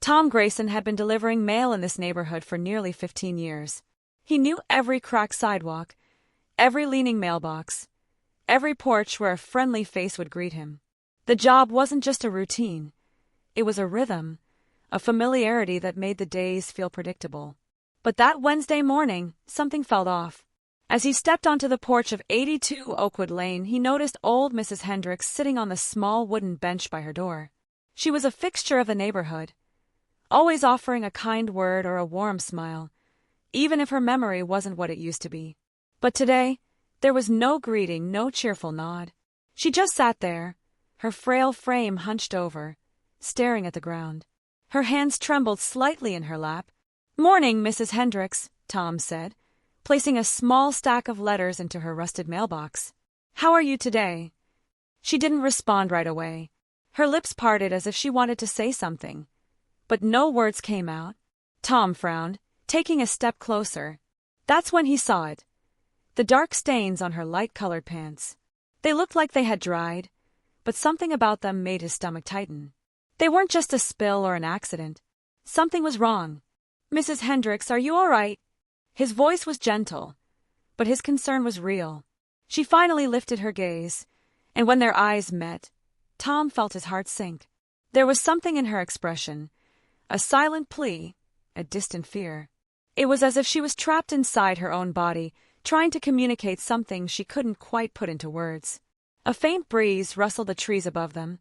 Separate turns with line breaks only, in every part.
Tom Grayson had been delivering mail in this neighborhood for nearly 15 years. He knew every cracked sidewalk, every leaning mailbox, every porch where a friendly face would greet him. The job wasn't just a routine. It was a rhythm, a familiarity that made the days feel predictable. But that Wednesday morning, something felt off. As he stepped onto the porch of 82 Oakwood Lane, he noticed old Mrs. Hendricks sitting on the small wooden bench by her door. She was a fixture of the neighborhood, always offering a kind word or a warm smile, even if her memory wasn't what it used to be. But today, there was no greeting, no cheerful nod. She just sat there, her frail frame hunched over, staring at the ground. Her hands trembled slightly in her lap. "Morning, Mrs. Hendricks," Tom said, placing a small stack of letters into her rusted mailbox. "How are you today?" She didn't respond right away. Her lips parted as if she wanted to say something, but no words came out. Tom frowned, taking a step closer. That's when he saw it. The dark stains on her light-colored pants. They looked like they had dried, but something about them made his stomach tighten. They weren't just a spill or an accident. Something was wrong. "Mrs. Hendricks, are you all right?" His voice was gentle, but his concern was real. She finally lifted her gaze, and when their eyes met, Tom felt his heart sink. There was something in her expression, a silent plea, a distant fear. It was as if she was trapped inside her own body, trying to communicate something she couldn't quite put into words. A faint breeze rustled the trees above them,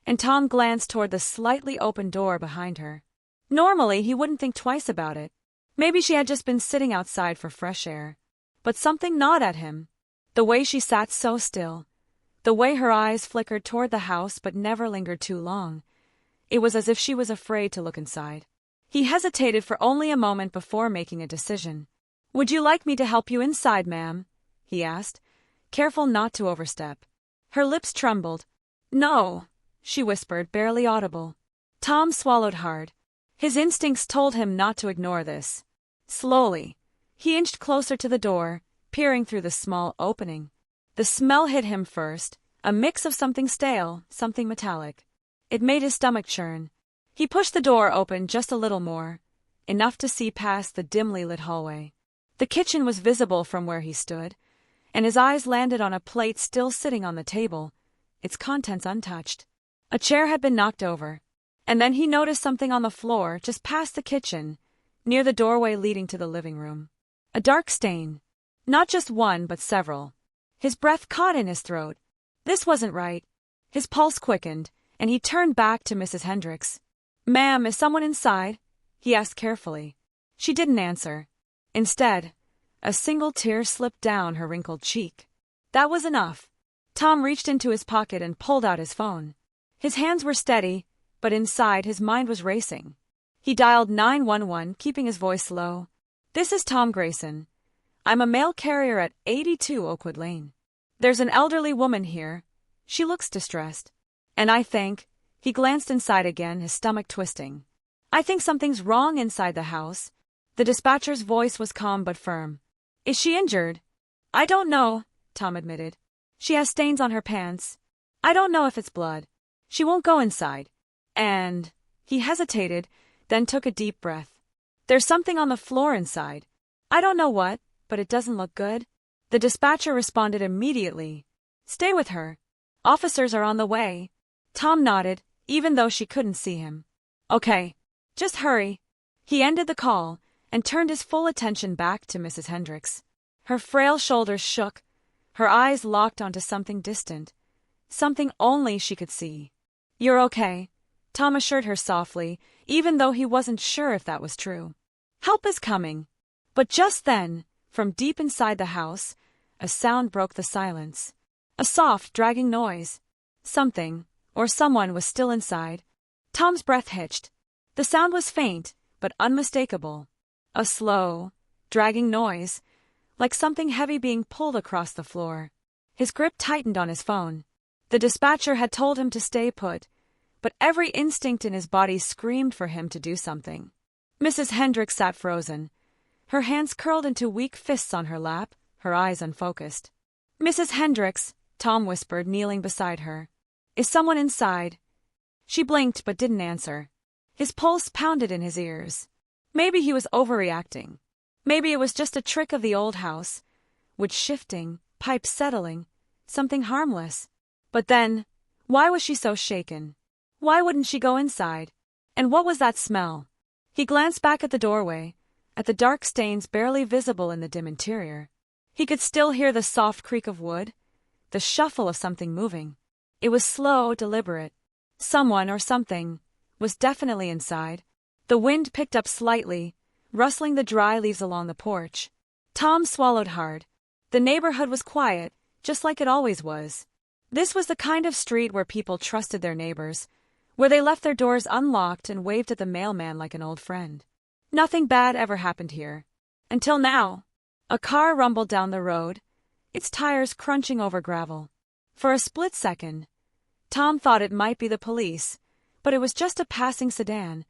and Tom glanced toward the slightly open door behind her. Normally, he wouldn't think twice about it. Maybe she had just been sitting outside for fresh air. But something gnawed at him. The way she sat so still. The way her eyes flickered toward the house but never lingered too long. It was as if she was afraid to look inside. He hesitated for only a moment before making a decision. "Would you like me to help you inside, ma'am?" he asked, careful not to overstep. Her lips trembled. "No," she whispered, barely audible. Tom swallowed hard. His instincts told him not to ignore this. Slowly, he inched closer to the door, peering through the small opening. The smell hit him first, a mix of something stale, something metallic. It made his stomach churn. He pushed the door open just a little more, enough to see past the dimly lit hallway. The kitchen was visible from where he stood, and his eyes landed on a plate still sitting on the table, its contents untouched. A chair had been knocked over. And then he noticed something on the floor just past the kitchen, near the doorway leading to the living room. A dark stain. Not just one, but several. His breath caught in his throat. This wasn't right. His pulse quickened, and he turned back to Mrs. Hendricks. "Ma'am, is someone inside?" he asked carefully. She didn't answer. Instead, a single tear slipped down her wrinkled cheek. That was enough. Tom reached into his pocket and pulled out his phone. His hands were steady, but inside his mind was racing. He dialed 911, keeping his voice low. "This is Tom Grayson. I'm a mail carrier at 82 Oakwood Lane. There's an elderly woman here. She looks distressed. And I think," he glanced inside again, his stomach twisting, "I think something's wrong inside the house." The dispatcher's voice was calm but firm. "Is she injured?" "I don't know," Tom admitted. "She has stains on her pants. I don't know if it's blood. She won't go inside. And," he hesitated, then took a deep breath, "there's something on the floor inside. I don't know what, but it doesn't look good." The dispatcher responded immediately. "Stay with her. Officers are on the way." Tom nodded, even though she couldn't see him. "Okay. Just hurry." He ended the call and turned his full attention back to Mrs. Hendricks. Her frail shoulders shook, her eyes locked onto something distant, something only she could see. "You're okay," Tom assured her softly, even though he wasn't sure if that was true. "Help is coming." But just then, from deep inside the house, a sound broke the silence. A soft, dragging noise. Something, or someone, was still inside. Tom's breath hitched. The sound was faint, but unmistakable. A slow, dragging noise, like something heavy being pulled across the floor. His grip tightened on his phone. The dispatcher had told him to stay put, but every instinct in his body screamed for him to do something. Mrs. Hendricks sat frozen, her hands curled into weak fists on her lap, her eyes unfocused. "Mrs. Hendricks," Tom whispered, kneeling beside her. "Is someone inside?" She blinked but didn't answer. His pulse pounded in his ears. Maybe he was overreacting. Maybe it was just a trick of the old house. Wood shifting, pipes settling, something harmless. But then, why was she so shaken? Why wouldn't she go inside? And what was that smell? He glanced back at the doorway, at the dark stains barely visible in the dim interior. He could still hear the soft creak of wood, the shuffle of something moving. It was slow, deliberate. Someone or something was definitely inside. The wind picked up slightly, rustling the dry leaves along the porch. Tom swallowed hard. The neighborhood was quiet, just like it always was. This was the kind of street where people trusted their neighbors, where they left their doors unlocked and waved at the mailman like an old friend. Nothing bad ever happened here. Until now. A car rumbled down the road, its tires crunching over gravel. For a split second, Tom thought it might be the police, but it was just a passing sedan,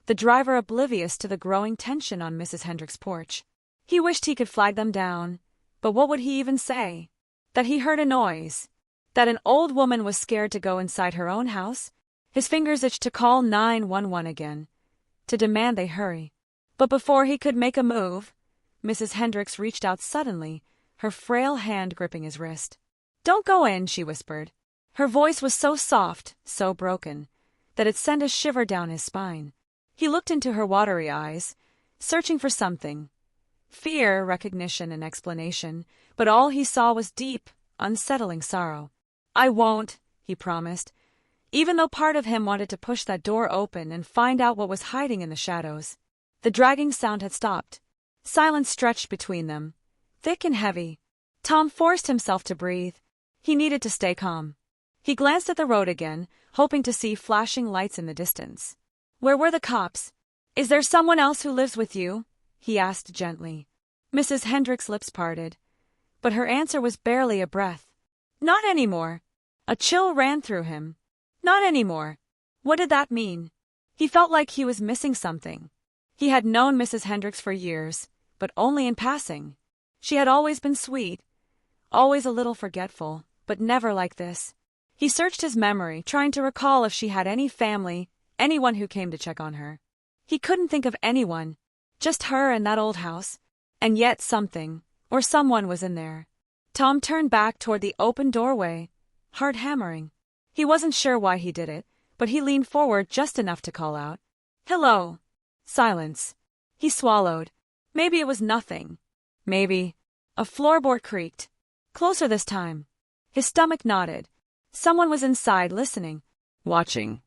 the driver oblivious to the growing tension on Mrs. Hendricks' porch. He wished he could flag them down, but what would he even say? That he heard a noise? That an old woman was scared to go inside her own house? His fingers itched to call 911 again, to demand they hurry. But before he could make a move, Mrs. Hendricks reached out suddenly, her frail hand gripping his wrist. "Don't go in," she whispered. Her voice was so soft, so broken, that it sent a shiver down his spine. He looked into her watery eyes, searching for something. Fear, recognition, and explanation, but all he saw was deep, unsettling sorrow. "I won't," he promised, even though part of him wanted to push that door open and find out what was hiding in the shadows. The dragging sound had stopped. Silence stretched between them, thick and heavy. Tom forced himself to breathe. He needed to stay calm. He glanced at the road again, hoping to see flashing lights in the distance. Where were the cops? "Is there someone else who lives with you?" he asked gently. Mrs. Hendricks' lips parted, but her answer was barely a breath. "Not anymore." A chill ran through him. Not anymore. What did that mean? He felt like he was missing something. He had known Mrs. Hendricks for years, but only in passing. She had always been sweet, always a little forgetful, but never like this. He searched his memory, trying to recall if she had any family, anyone who came to check on her. He couldn't think of anyone, just her and that old house. And yet something, or someone was in there. Tom turned back toward the open doorway, heart hammering. He wasn't sure why he did it, but he leaned forward just enough to call out, "Hello." Silence. He swallowed. Maybe it was nothing. Maybe. A floorboard creaked. Closer this time. His stomach knotted. Someone was inside listening. Watching.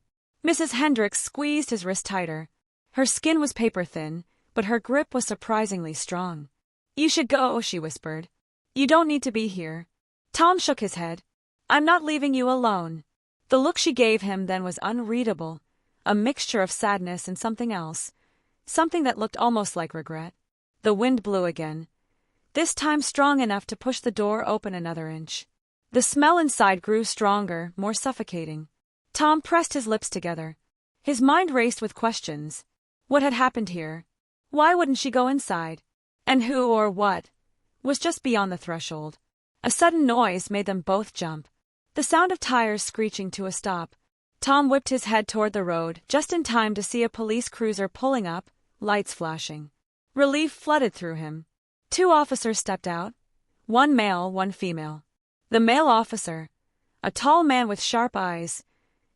Mrs. Hendricks squeezed his wrist tighter. Her skin was paper-thin, but her grip was surprisingly strong. "You should go," she whispered. "You don't need to be here." Tom shook his head. "I'm not leaving you alone." The look she gave him then was unreadable, a mixture of sadness and something else, something that looked almost like regret. The wind blew again, this time strong enough to push the door open another inch. The smell inside grew stronger, more suffocating. Tom pressed his lips together. His mind raced with questions. What had happened here? Why wouldn't she go inside? And who or what was just beyond the threshold? A sudden noise made them both jump. The sound of tires screeching to a stop. Tom whipped his head toward the road, just in time to see a police cruiser pulling up, lights flashing. Relief flooded through him. 2 officers stepped out. 1 male, 1 female. The male officer, a tall man with sharp eyes,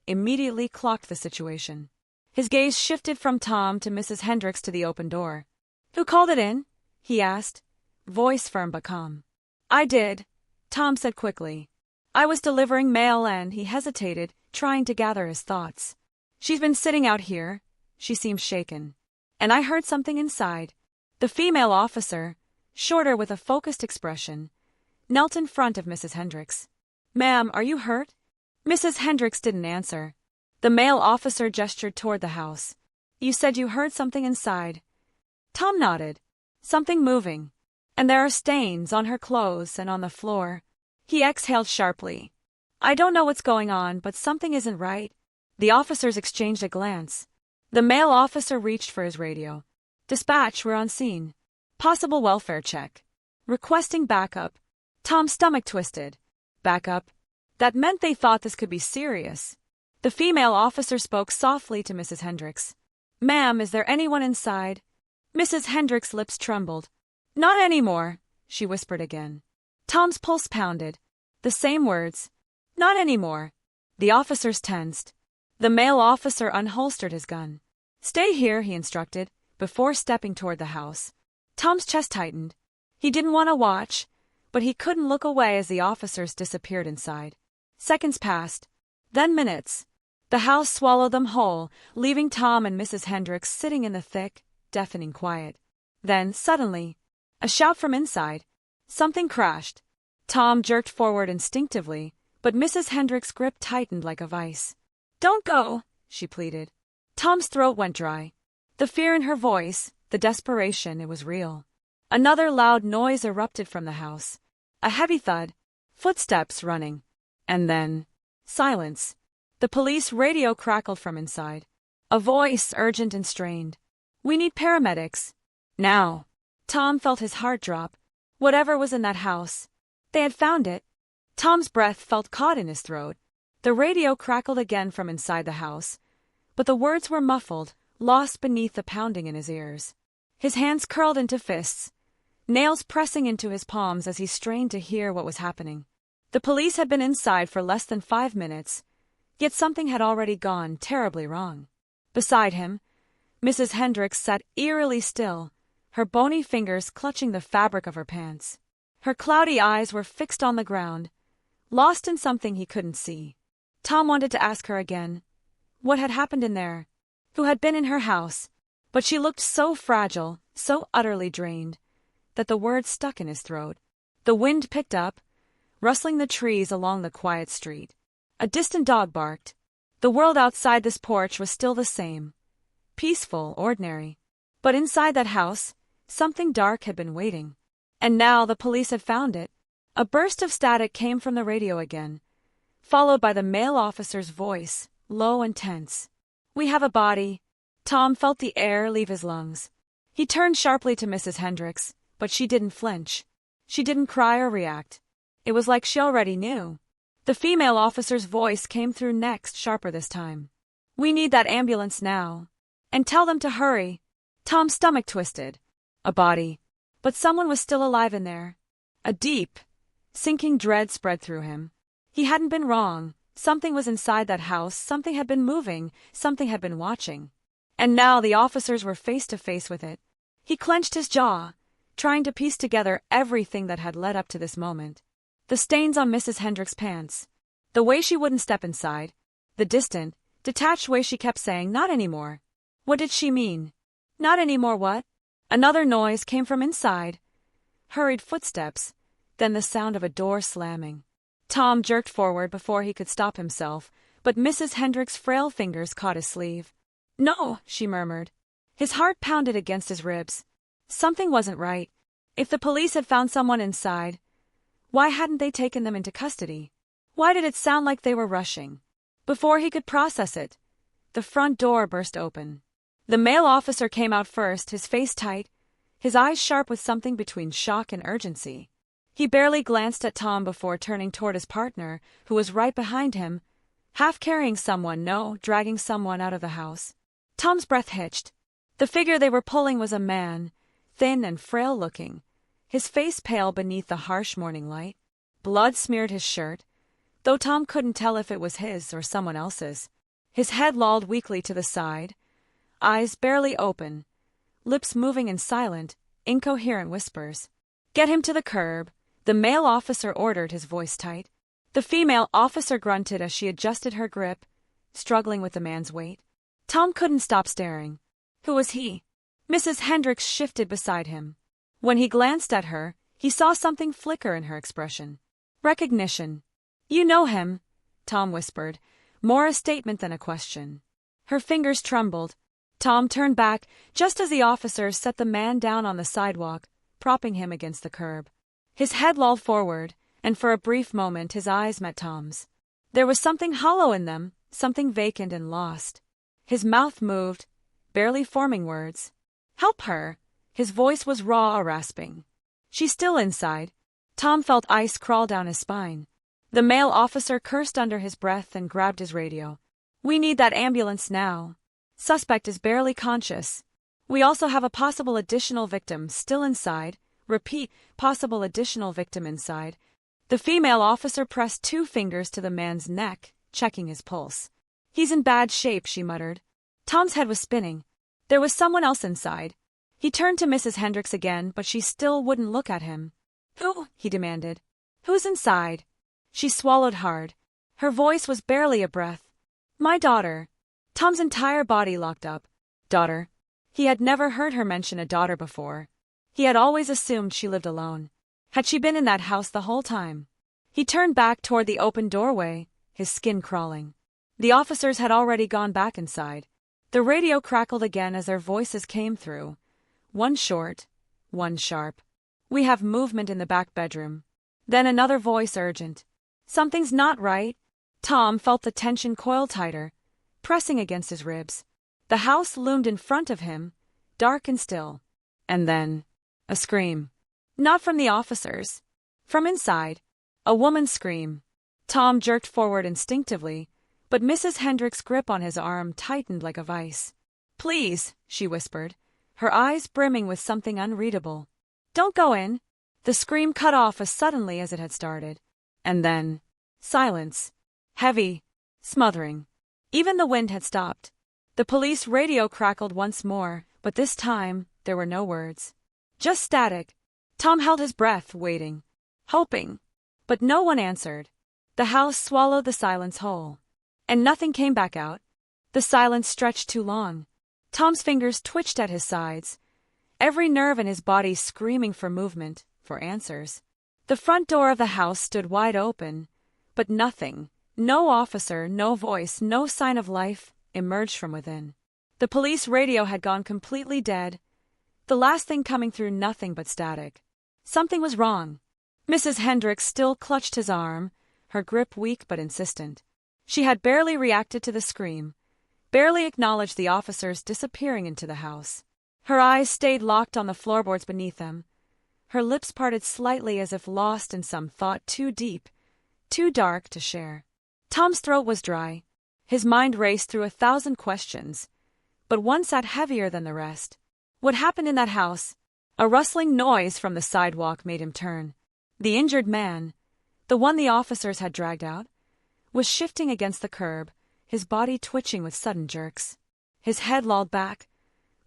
immediately clocked the situation. His gaze shifted from Tom to Mrs. Hendricks to the open door. "Who called it in?" he asked, voice firm but calm. "I did," Tom said quickly. "I was delivering mail," and he hesitated, trying to gather his thoughts. "She's been sitting out here." She seemed shaken. "And I heard something inside." The female officer, shorter with a focused expression, knelt in front of Mrs. Hendricks. "Ma'am, are you hurt?" Mrs. Hendricks didn't answer. The male officer gestured toward the house. "You said you heard something inside." Tom nodded. "Something moving. And there are stains on her clothes and on the floor." He exhaled sharply. "I don't know what's going on, but something isn't right." The officers exchanged a glance. The male officer reached for his radio. "Dispatch, we're on scene. Possible welfare check. Requesting backup." Tom's stomach twisted. Backup? That meant they thought this could be serious. The female officer spoke softly to Mrs. Hendricks. "Ma'am, is there anyone inside?" Mrs. Hendricks' lips trembled. "Not anymore," she whispered again. Tom's pulse pounded. The same words. "Not anymore." The officers tensed. The male officer unholstered his gun. "Stay here," he instructed, before stepping toward the house. Tom's chest tightened. He didn't want to watch, but he couldn't look away as the officers disappeared inside. Seconds passed. Then minutes. The house swallowed them whole, leaving Tom and Mrs. Hendricks sitting in the thick, deafening quiet. Then, suddenly, a shout from inside. Something crashed. Tom jerked forward instinctively, but Mrs. Hendricks' grip tightened like a vice. "Don't go," she pleaded. Tom's throat went dry. The fear in her voice, the desperation, it was real. Another loud noise erupted from the house. A heavy thud. Footsteps running. And then silence. The police radio crackled from inside. A voice, urgent and strained. "We need paramedics. Now." Tom felt his heart drop. Whatever was in that house. They had found it. Tom's breath felt caught in his throat. The radio crackled again from inside the house, but the words were muffled, lost beneath the pounding in his ears. His hands curled into fists, nails pressing into his palms as he strained to hear what was happening. The police had been inside for less than 5 minutes, yet something had already gone terribly wrong. Beside him, Mrs. Hendricks sat eerily still, her bony fingers clutching the fabric of her pants. Her cloudy eyes were fixed on the ground, lost in something he couldn't see. Tom wanted to ask her again what had happened in there, who had been in her house, but she looked so fragile, so utterly drained, that the words stuck in his throat. The wind picked up, rustling the trees along the quiet street. A distant dog barked. The world outside this porch was still the same, peaceful, ordinary. But inside that house, something dark had been waiting. And now the police had found it. A burst of static came from the radio again, followed by the male officer's voice, low and tense. "We have a body." Tom felt the air leave his lungs. He turned sharply to Mrs. Hendricks, but she didn't flinch. She didn't cry or react. It was like she already knew. The female officer's voice came through next, sharper this time. "We need that ambulance now. And tell them to hurry." Tom's stomach twisted. A body. But someone was still alive in there. A deep, sinking dread spread through him. He hadn't been wrong. Something was inside that house, something had been moving, something had been watching. And now the officers were face to face with it. He clenched his jaw, trying to piece together everything that had led up to this moment. The stains on Mrs. Hendricks' pants, the way she wouldn't step inside, the distant, detached way she kept saying, "Not anymore." What did she mean? Not anymore what? Another noise came from inside. Hurried footsteps, then the sound of a door slamming. Tom jerked forward before he could stop himself, but Mrs. Hendricks' frail fingers caught his sleeve. "No," she murmured. His heart pounded against his ribs. Something wasn't right. If the police had found someone inside, why hadn't they taken them into custody? Why did it sound like they were rushing? Before he could process it, the front door burst open. The male officer came out first, his face tight, his eyes sharp with something between shock and urgency. He barely glanced at Tom before turning toward his partner, who was right behind him, half carrying someone, no, dragging someone out of the house. Tom's breath hitched. The figure they were pulling was a man, thin and frail-looking, his face pale beneath the harsh morning light. Blood smeared his shirt, though Tom couldn't tell if it was his or someone else's. His head lolled weakly to the side, eyes barely open, lips moving in silent, incoherent whispers. "Get him to the curb," the male officer ordered, his voice tight. The female officer grunted as she adjusted her grip, struggling with the man's weight. Tom couldn't stop staring. Who was he? Mrs. Hendricks shifted beside him. When he glanced at her, he saw something flicker in her expression. Recognition. "You know him," Tom whispered, more a statement than a question. Her fingers trembled. Tom turned back just as the officers set the man down on the sidewalk, propping him against the curb. His head lolled forward, and for a brief moment his eyes met Tom's. There was something hollow in them, something vacant and lost. His mouth moved, barely forming words. "Help her!" His voice was raw, rasping. "She's still inside." Tom felt ice crawl down his spine. The male officer cursed under his breath and grabbed his radio. "We need that ambulance now." Suspect is barely conscious. We also have a possible additional victim still inside. Repeat, possible additional victim inside. The female officer pressed 2 fingers to the man's neck, checking his pulse. He's in bad shape, she muttered. Tom's head was spinning. There was someone else inside. He turned to Mrs. Hendricks again, but she still wouldn't look at him. Who? He demanded. Who's inside? She swallowed hard. Her voice was barely a breath. My daughter. Tom's entire body locked up. Daughter. He had never heard her mention a daughter before. He had always assumed she lived alone. Had she been in that house the whole time? He turned back toward the open doorway, his skin crawling. The officers had already gone back inside. The radio crackled again as their voices came through. One short, one sharp. We have movement in the back bedroom. Then another voice urgent. Something's not right. Tom felt the tension coil tighter, pressing against his ribs. The house loomed in front of him, dark and still. And then, a scream. Not from the officers. From inside. A woman's scream. Tom jerked forward instinctively, but Mrs. Hendricks' grip on his arm tightened like a vice. Please, she whispered, her eyes brimming with something unreadable. Don't go in. The scream cut off as suddenly as it had started. And then, silence. Heavy, smothering. Even the wind had stopped. The police radio crackled once more, but this time there were no words. Just static. Tom held his breath, waiting, hoping. But no one answered. The house swallowed the silence whole. And nothing came back out. The silence stretched too long. Tom's fingers twitched at his sides, every nerve in his body screaming for movement, for answers. The front door of the house stood wide open, but nothing, no officer, no voice, no sign of life, emerged from within. The police radio had gone completely dead, the last thing coming through nothing but static. Something was wrong. Mrs. Hendricks still clutched his arm, her grip weak but insistent. She had barely reacted to the scream, barely acknowledged the officers disappearing into the house. Her eyes stayed locked on the floorboards beneath them. Her lips parted slightly as if lost in some thought too deep, too dark to share. Tom's throat was dry. His mind raced through 1,000 questions, but one sat heavier than the rest. What happened in that house? A rustling noise from the sidewalk made him turn. The injured man, the one the officers had dragged out, was shifting against the curb, his body twitching with sudden jerks. His head lolled back,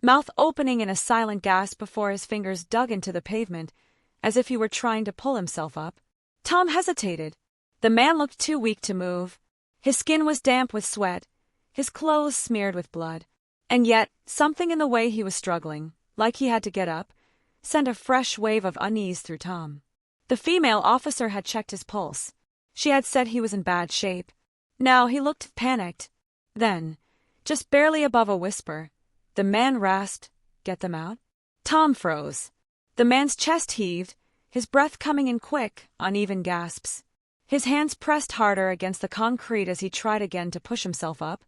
mouth opening in a silent gasp before his fingers dug into the pavement, as if he were trying to pull himself up. Tom hesitated. The man looked too weak to move. His skin was damp with sweat, his clothes smeared with blood. And yet, something in the way he was struggling, like he had to get up, sent a fresh wave of unease through Tom. The female officer had checked his pulse. She had said he was in bad shape. Now he looked panicked. Then, just barely above a whisper, the man rasped, "Get them out?" Tom froze. The man's chest heaved, his breath coming in quick, uneven gasps. His hands pressed harder against the concrete as he tried again to push himself up,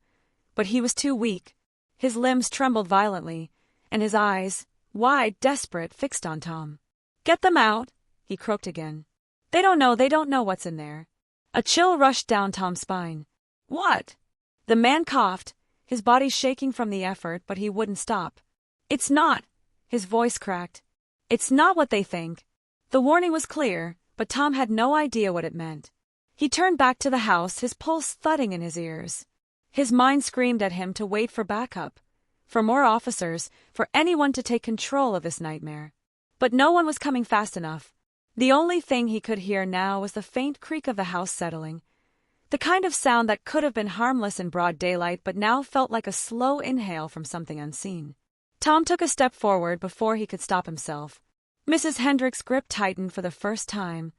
but he was too weak. His limbs trembled violently, and his eyes, wide, desperate, fixed on Tom. "Get them out," he croaked again. They don't know what's in there." A chill rushed down Tom's spine. "What?" The man coughed, his body shaking from the effort, but he wouldn't stop. "It's not," his voice cracked. "It's not what they think." The warning was clear, but Tom had no idea what it meant. He turned back to the house, his pulse thudding in his ears. His mind screamed at him to wait for backup, for more officers, for anyone to take control of this nightmare. But no one was coming fast enough. The only thing he could hear now was the faint creak of the house settling, the kind of sound that could have been harmless in broad daylight but now felt like a slow inhale from something unseen. Tom took a step forward before he could stop himself. Mrs. Hendricks' grip tightened for the first time,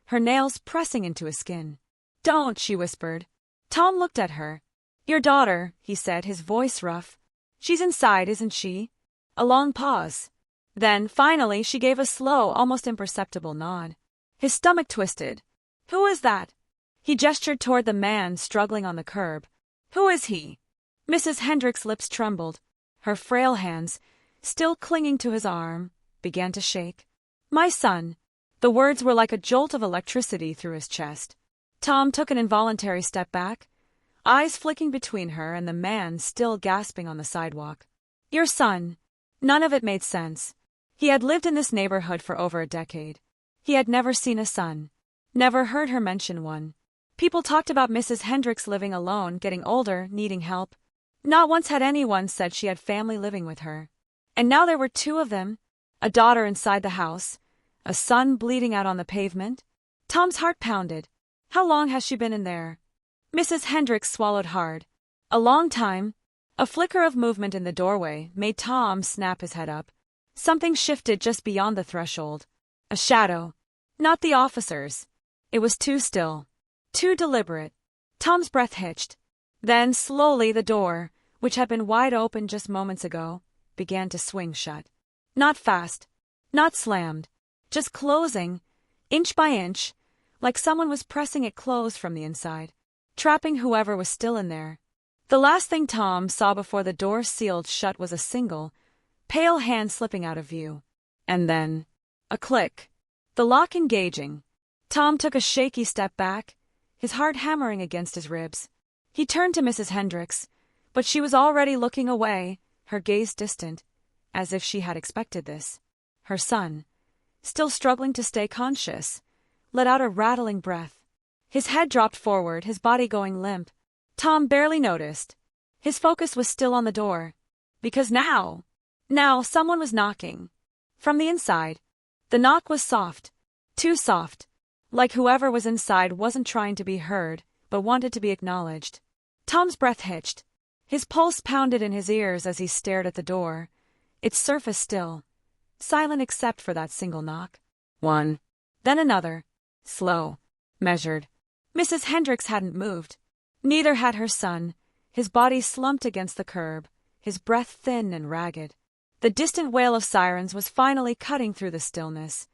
her nails pressing into his skin. "Don't," she whispered. Tom looked at her. "Your daughter," he said, his voice rough. "She's inside, isn't she?" A long pause. Then, finally, she gave a slow, almost imperceptible nod. His stomach twisted. "Who is that?" He gestured toward the man struggling on the curb. "Who is he?" Mrs. Hendricks' lips trembled. Her frail hands, still clinging to his arm, began to shake. "My son." The words were like a jolt of electricity through his chest. Tom took an involuntary step back, eyes flicking between her and the man still gasping on the sidewalk. Your son. None of it made sense. He had lived in this neighborhood for over a decade. He had never seen a son. Never heard her mention one. People talked about Mrs. Hendricks living alone, getting older, needing help. Not once had anyone said she had family living with her. And now there were two of them, a daughter inside the house, a son bleeding out on the pavement. Tom's heart pounded. How long has she been in there? Mrs. Hendricks swallowed hard. A long time. A flicker of movement in the doorway made Tom snap his head up. Something shifted just beyond the threshold. A shadow. Not the officers. It was too still. Too deliberate. Tom's breath hitched. Then, slowly, the door, which had been wide open just moments ago, began to swing shut. Not fast. Not slammed. Just closing, inch by inch, like someone was pressing it closed from the inside, trapping whoever was still in there. The last thing Tom saw before the door sealed shut was a single, pale hand slipping out of view. And then, a click. The lock engaging. Tom took a shaky step back, his heart hammering against his ribs. He turned to Mrs. Hendricks, but she was already looking away, her gaze distant, as if she had expected this. Her son, still struggling to stay conscious, let out a rattling breath. His head dropped forward, his body going limp. Tom barely noticed. His focus was still on the door. Because now someone was knocking. From the inside. The knock was soft. Too soft. Like whoever was inside wasn't trying to be heard, but wanted to be acknowledged. Tom's breath hitched. His pulse pounded in his ears as he stared at the door, its surface still, silent except for that single knock. One. Then another. Slow. Measured. Mrs. Hendricks hadn't moved. Neither had her son, his body slumped against the curb, his breath thin and ragged. The distant wail of sirens was finally cutting through the stillness,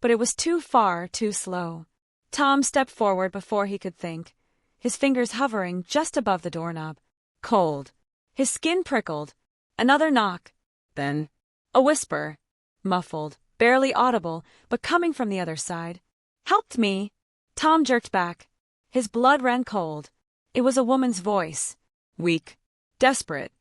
but it was too far, too slow. Tom stepped forward before he could think, his fingers hovering just above the doorknob. Cold. His skin prickled. Another knock. Then a whisper. Muffled, barely audible, but coming from the other side. Helped me. Tom jerked back. His blood ran cold. It was a woman's voice. Weak. Desperate.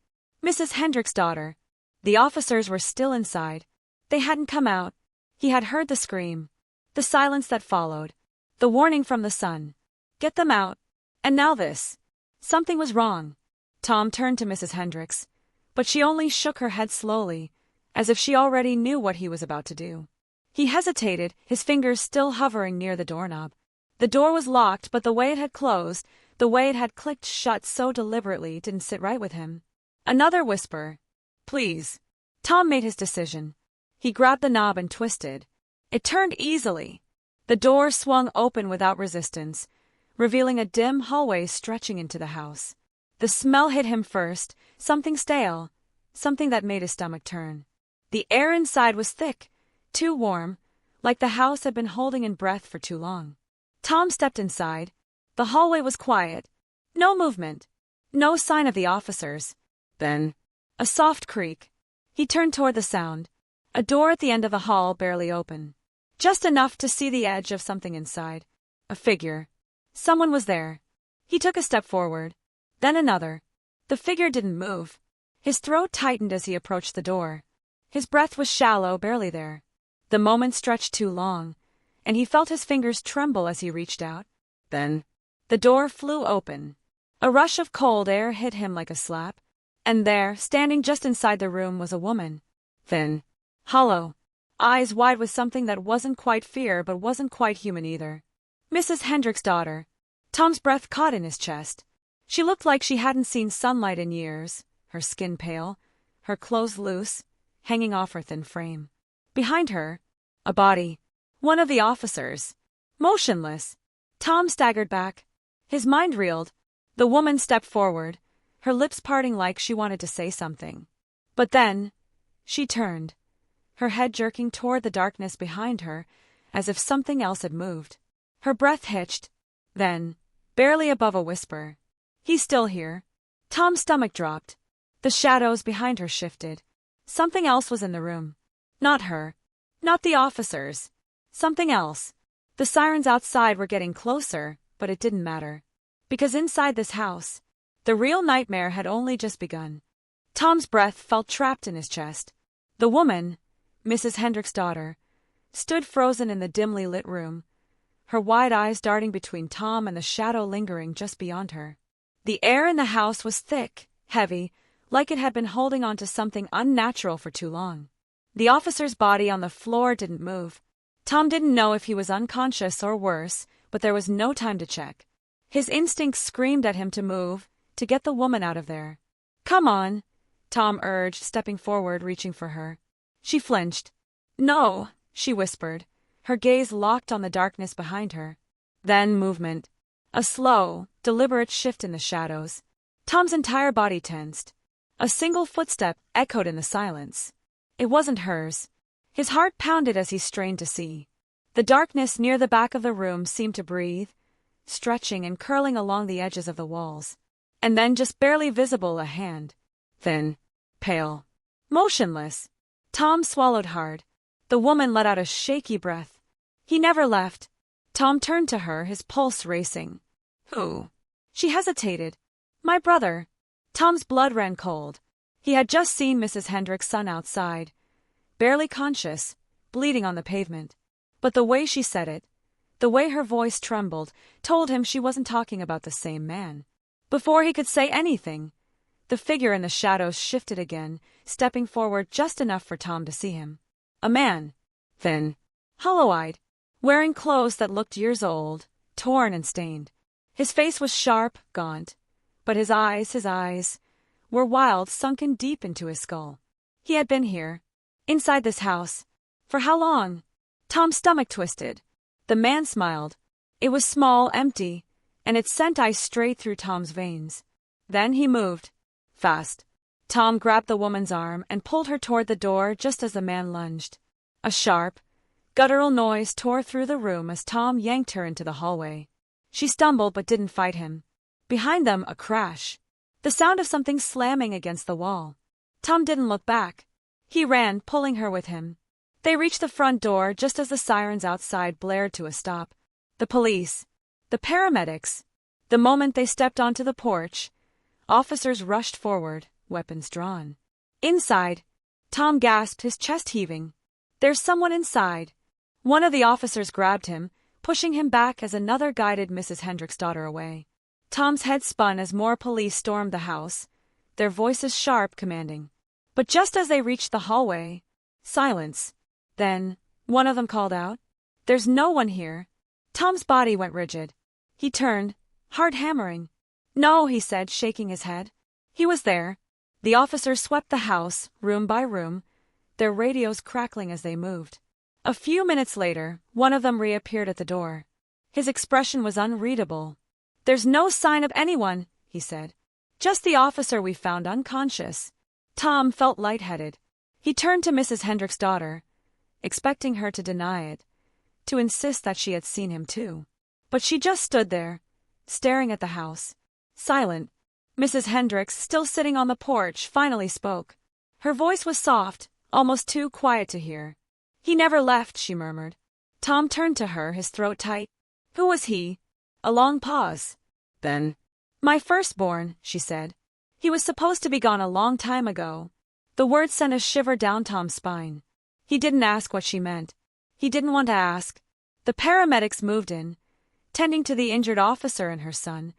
Mrs. Hendricks' daughter. The officers were still inside. They hadn't come out. He had heard the scream. The silence that followed. The warning from the son. Get them out. And now this. Something was wrong. Tom turned to Mrs. Hendricks, but she only shook her head slowly, as if she already knew what he was about to do. He hesitated, his fingers still hovering near the doorknob. The door was locked, but the way it had closed, the way it had clicked shut so deliberately, didn't sit right with him. Another whisper. Please. Tom made his decision. He grabbed the knob and twisted. It turned easily. The door swung open without resistance, revealing a dim hallway stretching into the house. The smell hit him first, something stale, something that made his stomach turn. The air inside was thick, too warm, like the house had been holding in breath for too long. Tom stepped inside. The hallway was quiet. No movement. No sign of the officers. Then, a soft creak. He turned toward the sound. A door at the end of the hall barely open. Just enough to see the edge of something inside. A figure. Someone was there. He took a step forward. Then another. The figure didn't move. His throat tightened as he approached the door. His breath was shallow, barely there. The moment stretched too long, and he felt his fingers tremble as he reached out. Then, the door flew open. A rush of cold air hit him like a slap, and there, standing just inside the room, was a woman. Thin. Hollow. Eyes wide with something that wasn't quite fear but wasn't quite human either. Mrs. Hendricks' daughter. Tom's breath caught in his chest. She looked like she hadn't seen sunlight in years, her skin pale, her clothes loose, hanging off her thin frame. Behind her, a body. One of the officers. Motionless. Tom staggered back. His mind reeled. The woman stepped forward, her lips parting like she wanted to say something. But then, she turned, her head jerking toward the darkness behind her, as if something else had moved. Her breath hitched. Then, barely above a whisper, "He's still here." Tom's stomach dropped. The shadows behind her shifted. Something else was in the room. Not her. Not the officers. Something else. The sirens outside were getting closer, but it didn't matter. Because inside this house, The real nightmare had only just begun. Tom's breath felt trapped in his chest. The woman, Mrs. Hendrick's daughter, stood frozen in the dimly lit room, her wide eyes darting between Tom and the shadow lingering just beyond her. The air in the house was thick, heavy, like it had been holding on to something unnatural for too long. The officer's body on the floor didn't move. Tom didn't know if he was unconscious or worse, but there was no time to check. His instincts screamed at him to move, to get the woman out of there. "Come on," Tom urged, stepping forward, reaching for her. She flinched. "No," she whispered, her gaze locked on the darkness behind her. Then movement. A slow, deliberate shift in the shadows. Tom's entire body tensed. A single footstep echoed in the silence. It wasn't hers. His heart pounded as he strained to see. The darkness near the back of the room seemed to breathe, stretching and curling along the edges of the walls. And then, just barely visible, a hand. Thin, pale, motionless. Tom swallowed hard. The woman let out a shaky breath. "He never left." Tom turned to her, his pulse racing. "Who?" She hesitated. "My brother." Tom's blood ran cold. He had just seen Mrs. Hendrick's son outside, barely conscious, bleeding on the pavement. But the way she said it, the way her voice trembled, told him she wasn't talking about the same man. Before he could say anything, the figure in the shadows shifted again, stepping forward just enough for Tom to see him. A man, thin, hollow-eyed, wearing clothes that looked years old, torn and stained. His face was sharp, gaunt, but his eyes, were wild, sunken deep into his skull. He had been here, inside this house. For how long? Tom's stomach twisted. The man smiled. It was small, empty, and it sent ice straight through Tom's veins. Then he moved. Fast. Tom grabbed the woman's arm and pulled her toward the door just as the man lunged. A sharp, guttural noise tore through the room as Tom yanked her into the hallway. She stumbled but didn't fight him. Behind them, a crash. The sound of something slamming against the wall. Tom didn't look back. He ran, pulling her with him. They reached the front door just as the sirens outside blared to a stop. The police. The paramedics. The moment they stepped onto the porch, officers rushed forward, weapons drawn. Inside, Tom gasped, his chest heaving. "There's someone inside." One of the officers grabbed him, pushing him back as another guided Mrs. Hendrick's daughter away. Tom's head spun as more police stormed the house, their voices sharp, commanding. But just as they reached the hallway, silence. Then, one of them called out, "There's no one here." Tom's body went rigid. He turned, heart hammering. "No," he said, shaking his head. He was there. The officers swept the house, room by room, their radios crackling as they moved. A few minutes later, one of them reappeared at the door. His expression was unreadable. "There's no sign of anyone," he said. "Just the officer we found unconscious." Tom felt lightheaded. He turned to Mrs. Hendrick's daughter, expecting her to deny it, to insist that she had seen him too. But she just stood there, staring at the house, silent. Mrs. Hendricks, still sitting on the porch, finally spoke. Her voice was soft, almost too quiet to hear. "He never left," she murmured. Tom turned to her, his throat tight. "Who was he?" A long pause. Then, "My firstborn," she said. "He was supposed to be gone a long time ago." The words sent a shiver down Tom's spine. He didn't ask what she meant. He didn't want to ask. The paramedics moved in, tending to the injured officer and her son,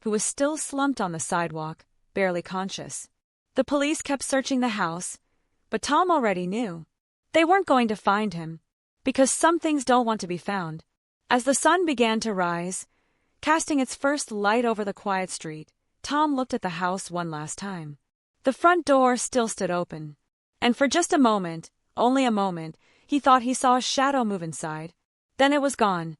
who was still slumped on the sidewalk, barely conscious. The police kept searching the house, but Tom already knew. They weren't going to find him, because some things don't want to be found. As the sun began to rise, casting its first light over the quiet street, Tom looked at the house one last time. The front door still stood open, and for just a moment, only a moment, he thought he saw a shadow move inside. Then it was gone.